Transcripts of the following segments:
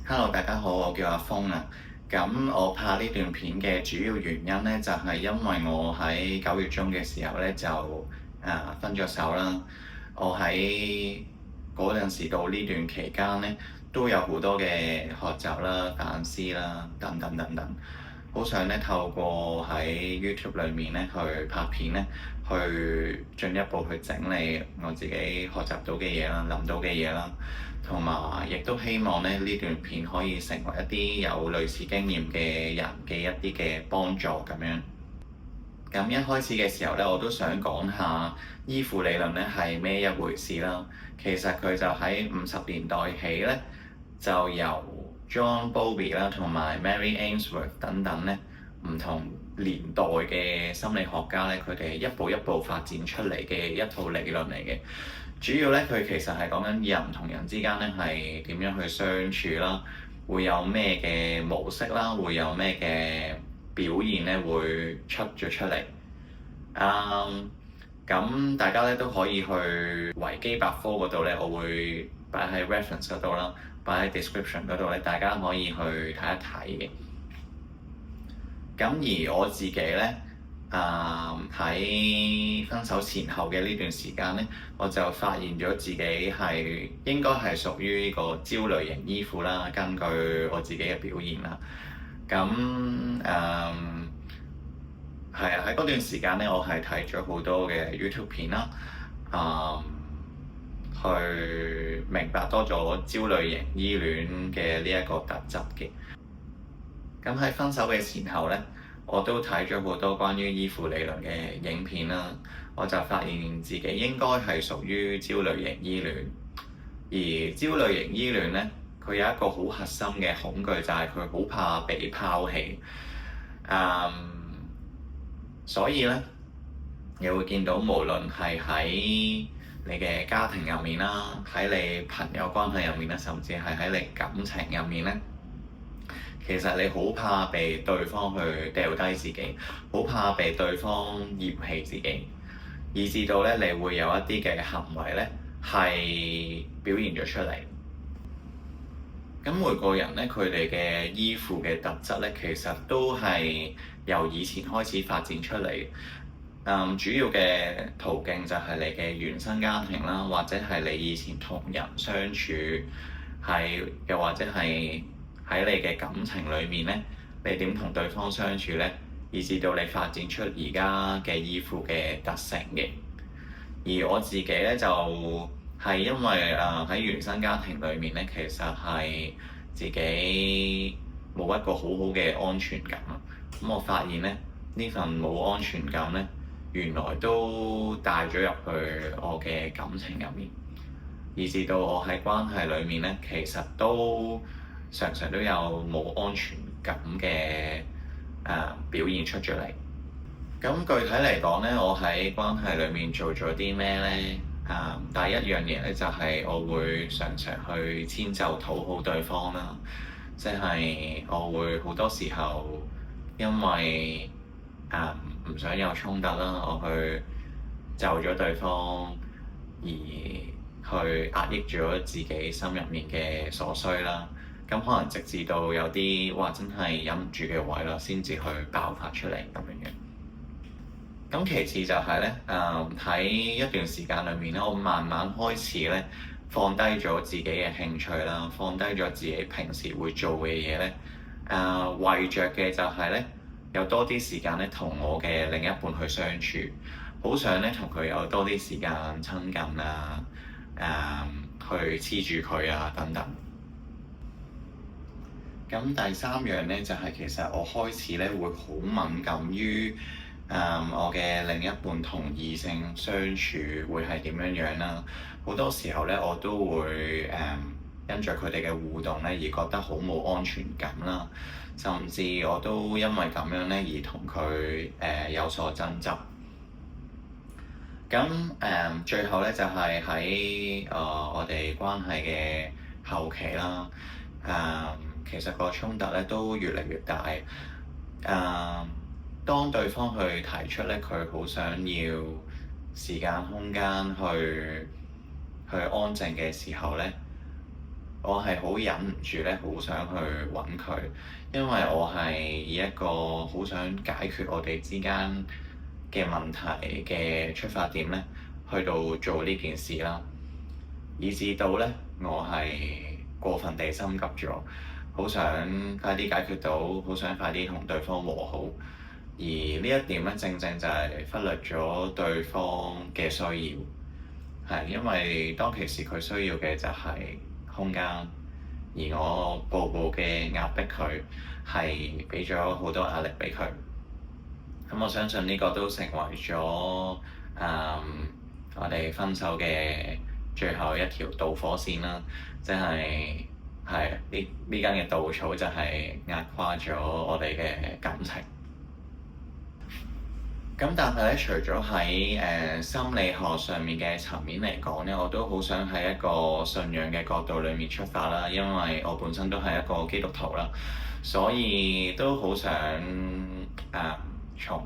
Hello，大家好，我叫阿峰啊。咁我拍呢段片嘅主要原因呢，就係因為我喺9月中嘅時候呢，就分咗手啦。我喺嗰陣時到呢段期間呢，都有好多嘅學習啦、反思啦，等等等等。好想呢透過喺 YouTube 裏面呢去拍片呢，去進一步去整理我自己學習到嘅嘢啦、諗到嘅嘢啦。同埋亦都希望咧呢段片可以成為一啲有類似經驗嘅人嘅一啲嘅幫助咁樣。咁一開始嘅時候咧，我都想講下依附理論咧係咩一回事啦。其實佢就喺50年代起咧，就由 John Bowlby 啦同埋 Mary Ainsworth 等等咧唔同年代嘅心理學家咧，佢哋一步一步發展出嚟嘅一套理論嚟嘅。主要咧，佢其實係講緊人同人之間咧係點樣去相處啦，會有咩嘅模式啦，會有咩嘅表現咧會出咗出嚟。咁大家咧都可以去維基百科嗰度咧，我會擺喺 reference 嗰度啦，擺喺 description 嗰度咧，大家可以去睇一睇嘅。咁而我自己咧，喺分手前後嘅呢段時間咧，我就發現咗自己係應該係屬於呢個焦慮型依附啦。根據我自己嘅表現啦，咁係啊，喺嗰段時間咧，我係睇咗好多嘅 YouTube 片啦，去明白多咗焦慮型依戀嘅呢一個特質嘅。咁喺分手嘅前後咧，我都睇咗好多關於依附理論嘅影片啦，我就發現自己應該係屬於焦慮型依戀。而焦慮型依戀咧，佢有一個好核心嘅恐懼，就係佢好怕被拋棄。所以咧，你會見到無論係喺你嘅家庭入面啦，喺你朋友關係入面啦，甚至係喺你感情入面咧，其實你好怕被對方去掉低自己，好怕被對方嫌棄自己，以至到咧你會有一啲嘅行為咧係表現咗出嚟。咁每個人咧，佢哋嘅依附嘅特質咧，其實都係由以前開始發展出嚟。主要嘅途徑就係你嘅原生家庭啦，或者係你以前同人相處，又或者係喺你嘅感情裏面咧，你點同對方相處咧，以至到你發展出而家嘅依附嘅特性嘅。而我自己咧就係因為喺原生家庭裏面咧，其實係自己冇一個好好嘅安全感。咁我發現咧，呢份冇安全感咧，原來都帶咗入去我嘅感情入面，以至到我喺關係裏面咧，其實都常常都有冇安全感嘅表現出咗嚟。咁具體嚟講咧，我喺關係裏面做咗啲咩咧？第一樣嘢咧就係我會常常去遷就討好對方啦，即係我會好多時候因為唔想有衝突啦，我去就咗對方，而去壓抑咗自己心入面嘅所需啦。咁可能直至到有啲真係忍唔住嘅位啦，先至去爆發出嚟咁樣嘅。咁其次就係咧，喺一段時間裏面咧，我慢慢開始咧放低咗自己嘅興趣啦，放低咗自己平時會做嘅嘢咧，為着嘅就係咧有多啲時間咧同我嘅另一半去相處，好想咧同佢有多啲時間親近啊，去黐住佢啊等等。咁第三樣咧就係其實我開始咧會好敏感於我嘅另一半同異性相處會係點樣樣啦。好多時候咧我都會因着佢哋嘅互動咧而覺得好冇安全感啦，甚至我都因為咁樣咧而同佢有所爭執。咁最後咧就係喺我哋關係嘅後期啦，其實個衝突咧都越嚟越大。當對方去提出咧，佢好想要時間空間去安靜嘅時候咧，我係好忍唔住咧，好想去揾佢，因為我係以一個好想解決我哋之間嘅問題嘅出發點咧，去到做呢件事啦，以至到咧我係過分地心急咗，好想快啲解決到，好想快啲同對方和好，而呢一點咧正正就係忽略咗對方嘅需要，係因為當其時佢需要嘅就係空間，而我步步嘅壓迫佢，係俾咗好多壓力俾佢。咁我相信呢個都成為咗我哋分手嘅最後一條導火線啦，即係呢間嘅稻草就係壓垮咗我哋嘅感情。咁但係咧，除咗喺心理學上面嘅層面嚟講咧，我都好想喺一個信仰嘅角度裏面出發啦，因為我本身都係一個基督徒啦，所以都好想從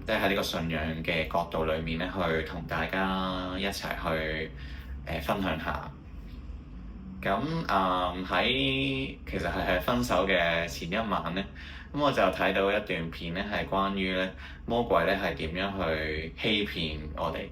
即係喺呢個信仰嘅角度裏面咧，去同大家一齊去分享下。咁其實係分手嘅前一晚咧，咁我就睇到一段片咧，係關於咧魔鬼咧係點樣去欺騙我哋。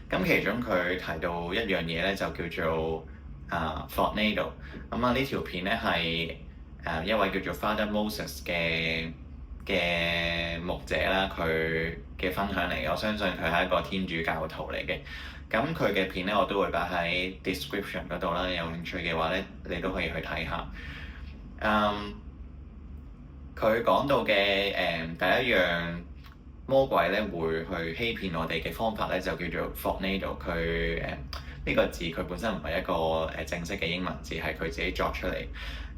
咁其中佢提到一樣嘢咧，就叫做Fortnado。咁呢條片咧係一位叫做 Father Moses 嘅牧者啦，佢嘅分享嚟，我相信佢係一個天主教徒嚟嘅。咁佢嘅片咧，我都會擺喺 description 嗰度啦。有興趣嘅話咧，你都可以去睇下。佢講到嘅第一樣魔鬼咧會去欺騙我哋嘅方法咧，就叫做 Fortnado。佢呢個字佢本身唔係一個正式嘅英文字，係佢自己作出嚟。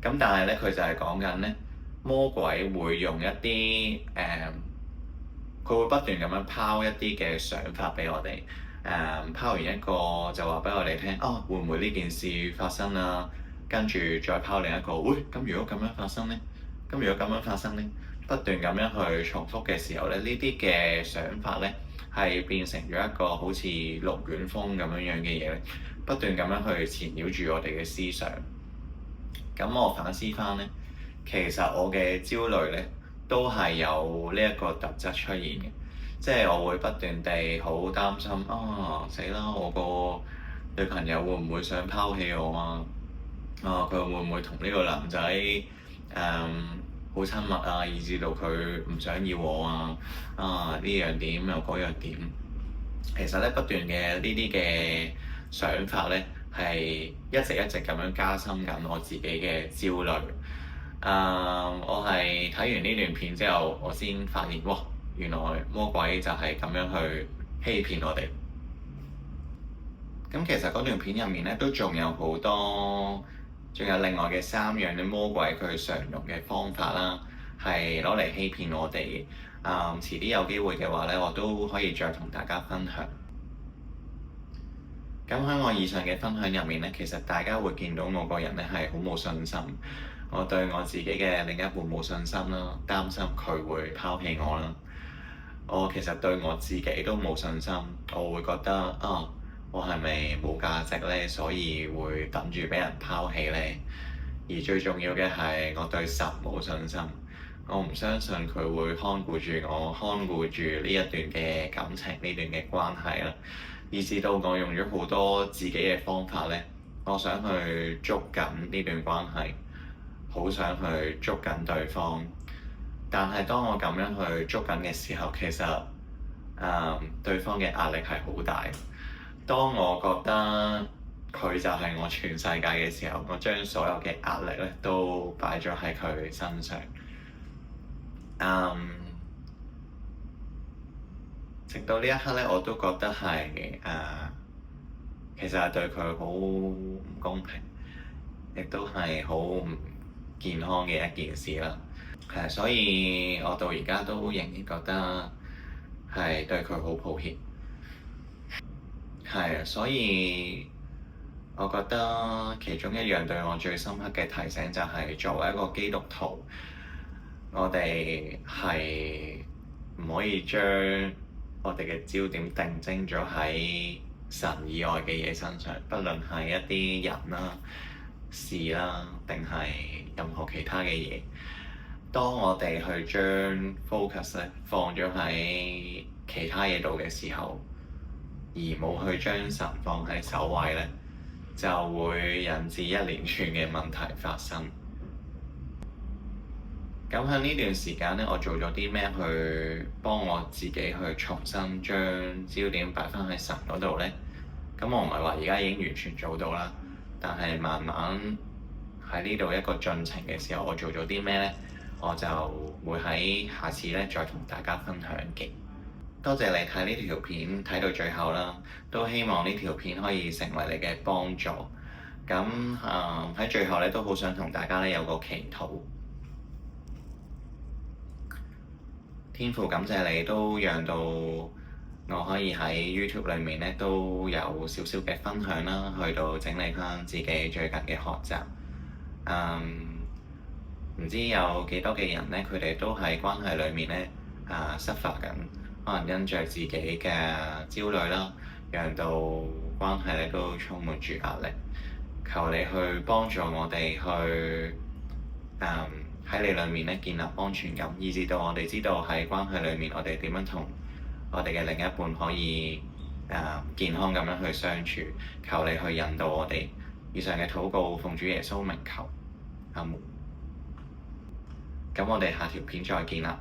咁但係咧，佢就係講緊咧，魔鬼會用一啲佢會不斷咁樣拋一啲嘅想法俾我哋。拋完一個就話俾我哋聽，會唔會呢件事發生啊？跟住再拋另一個，咁如果咁樣發生呢？咁如果咁樣發生呢？不斷咁樣去重複嘅時候咧，呢啲嘅想法呢係變成咗一個好似龍捲風咁樣樣嘅嘢，不斷咁樣去纏繞住我哋嘅思想。咁我反思翻呢，其實我嘅焦慮呢都係有呢一個特質出現嘅。即係我會不斷地好擔心死啦！我個女朋友會唔會想拋棄我啊？佢會唔會同呢個男仔好親密啊？以至到佢唔想要我啊？呢樣點又嗰樣點？其實咧不斷嘅呢啲嘅想法咧，係一直咁樣加深緊我自己嘅焦慮。我係睇完呢段片之後，我先發現哇！原來魔鬼就係咁樣去欺騙我哋。咁其實嗰段片入面咧，都仲有好多，仲有另外嘅3樣嘅魔鬼佢常用嘅方法啦，係攞嚟欺騙我哋。遲啲有機會嘅話咧，我都可以再同大家分享。咁喺我以上嘅分享入面咧，其實大家會見到我個人咧係好冇信心，我對我自己嘅另一半冇信心啦，擔心佢會拋棄我啦。我其實對我自己都冇信心，我會覺得我係咪冇價值呢？所以會等住俾人拋棄呢？而最重要嘅係我對神冇信心，我唔相信佢會看顧住我，看顧住呢一段嘅感情，呢段嘅關係啦。以至到我用咗好多自己嘅方法呢，我想去捉緊呢段關係，好想去捉緊對方。但係當我咁樣去捉緊嘅時候，其實對方嘅壓力係好大。當我覺得佢就係我全世界嘅時候，我將所有嘅壓力咧都擺咗喺佢身上。直到呢一刻咧，我都覺得係其實係對佢好唔公平，亦都係好唔健康嘅一件事啦。所以我到而家都仍然覺得係對佢好抱歉。所以我覺得其中一樣對我最深刻嘅提醒就係，作為一個基督徒，我哋係唔可以將我哋嘅焦點定睛咗喺神以外嘅嘢身上，不論係一啲人啦、事啦，定係任何其他嘅嘢。當我哋去將 focus 咧放咗喺其他嘢度嘅時候，而冇去將神放喺首位咧，就會引致一連串嘅問題發生。咁喺呢段時間咧，我做咗啲咩去幫我自己去重新將焦點擺翻喺神嗰度呢？咁我唔係話而家已經完全做到啦，但係慢慢喺呢度一個進程嘅時候，我做咗啲咩呢？我就會喺下次咧再同大家分享嘅。多謝你睇呢條片睇到最後啦，都希望呢條片可以成為你嘅幫助。咁喺最後咧都好想同大家咧有個祈禱。天父，感謝你都讓到我可以喺 YouTube 裏面咧都有少少嘅分享啦，去到整理翻自己最近嘅學習。唔知有幾多嘅人咧，佢哋都喺關係裏面咧suffer緊，可能因着自己嘅焦慮啦，讓到關係咧都充滿住壓力。求你去幫助我哋去喺你裏面咧建立安全感，以至到我哋知道喺關係裏面我哋點樣同我哋嘅另一半可以健康咁樣去相處。求你去引導我哋。以上嘅禱告奉主耶穌名求，阿門。咁我哋下條片再見啦。